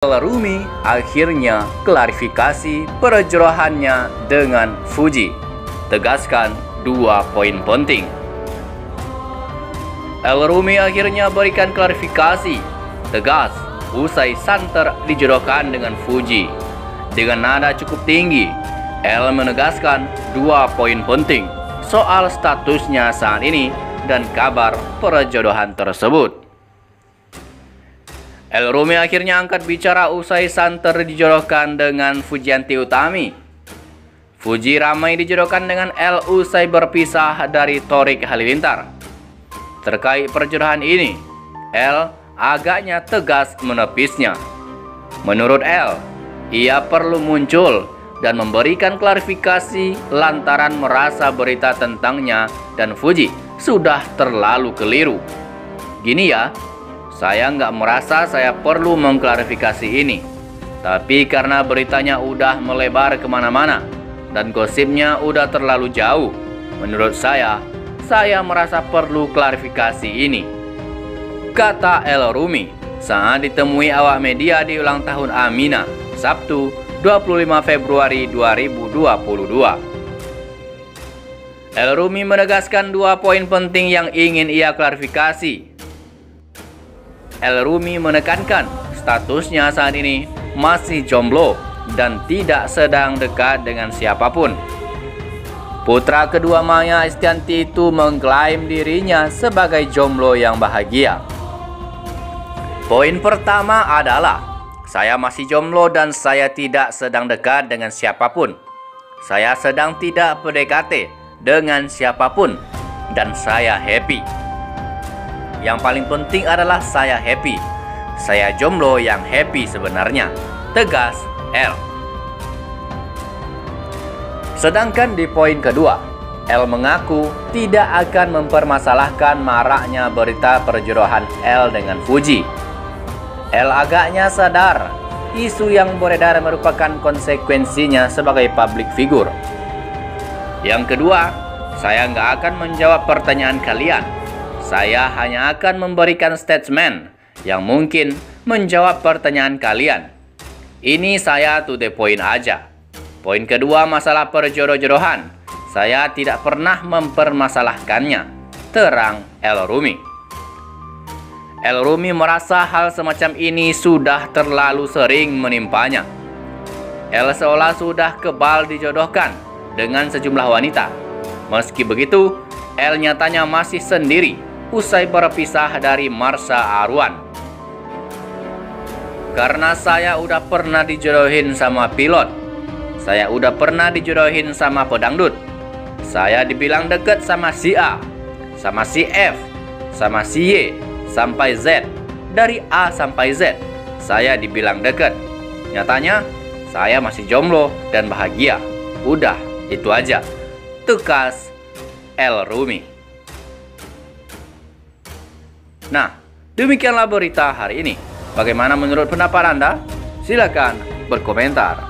Rumi akhirnya klarifikasi perjodohannya dengan Fuji, tegaskan 2 poin penting. El Rumi akhirnya berikan klarifikasi tegas usai Santer dijodohkan dengan Fuji. Dengan nada cukup tinggi, El menegaskan 2 poin penting soal statusnya saat ini dan kabar perjodohan tersebut. El Rumi akhirnya angkat bicara usai Santer dijodohkan dengan Fujianti Utami. Fuji ramai dijodohkan dengan El usai berpisah dari Thorik Halilintar. Terkait perjodohan ini, El agaknya tegas menepisnya. Menurut El, ia perlu muncul dan memberikan klarifikasi lantaran merasa berita tentangnya dan Fuji sudah terlalu keliru. Gini ya, saya nggak merasa saya perlu mengklarifikasi ini. Tapi karena beritanya udah melebar kemana-mana dan gosipnya udah terlalu jauh, menurut saya merasa perlu klarifikasi ini, kata El Rumi saat ditemui awak media di ulang tahun Amina, Sabtu 25 Februari 2022. El Rumi menegaskan 2 poin penting yang ingin ia klarifikasi. El Rumi menekankan statusnya saat ini masih jomblo dan tidak sedang dekat dengan siapapun. Putra kedua Maya Estianty itu mengklaim dirinya sebagai jomblo yang bahagia. Poin pertama adalah, saya masih jomblo dan saya tidak sedang dekat dengan siapapun. Saya sedang tidak PDKT dengan siapapun dan saya happy. Yang paling penting adalah saya happy. Saya jomblo yang happy sebenarnya, tegas El. Sedangkan di poin kedua, El mengaku tidak akan mempermasalahkan maraknya berita perjodohan El dengan Fuji. El agaknya sadar isu yang beredar merupakan konsekuensinya sebagai public figure. Yang kedua, saya nggak akan menjawab pertanyaan kalian. Saya hanya akan memberikan statement yang mungkin menjawab pertanyaan kalian. Ini saya to the point aja. Poin kedua masalah perjodoh-jodohan, saya tidak pernah mempermasalahkannya, terang El Rumi. El Rumi merasa hal semacam ini sudah terlalu sering menimpanya. El seolah sudah kebal dijodohkan dengan sejumlah wanita. Meski begitu, El nyatanya masih sendiri usai berpisah dari Marsha Arwan. Karena saya udah pernah dijodohin sama pilot, saya udah pernah dijodohin sama pedangdut, saya dibilang deket sama si A, sama si F, sama si Y, sampai Z. Dari A sampai Z, saya dibilang deket. Nyatanya, saya masih jomblo dan bahagia. Udah, itu aja, tegas El Rumi. Nah, demikianlah berita hari ini. Bagaimana menurut pendapat Anda? Silakan berkomentar.